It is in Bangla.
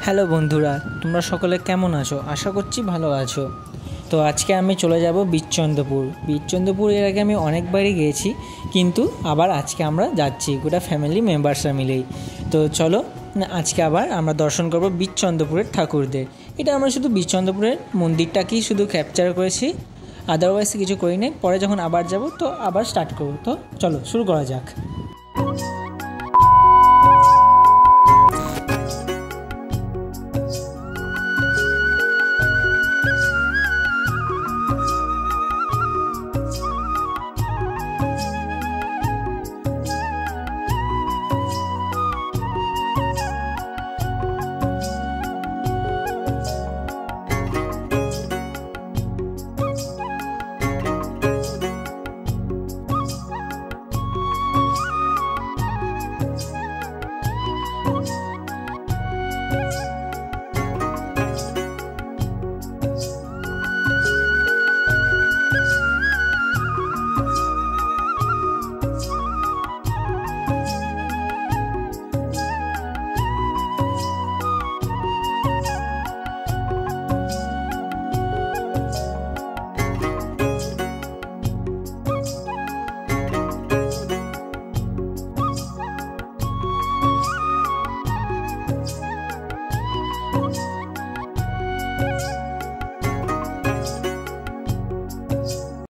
হ্যালো বন্ধুরা, তোমরা সকলে কেমন আছো? আশা করছি ভালো আছো। তো আজকে আমি চলে যাব বীরচন্দ্রপুর। এর আগে আমি অনেকবারই গিয়েছি, কিন্তু আবার আজকে আমরা যাচ্ছি গোটা ফ্যামিলি মেম্বার্সরা মিলেই। তো চলো আজকে আবার আমরা দর্শন করব বীরচন্দ্রপুরের ঠাকুরদের। এটা আমরা শুধু বীরচন্দ্রপুরের মন্দিরটাকেই শুধু ক্যাপচার করেছি, আদারওয়াইজ কিছু করি নাই। পরে যখন আবার যাব তো আবার স্টার্ট করব। তো চলো শুরু করা যাক।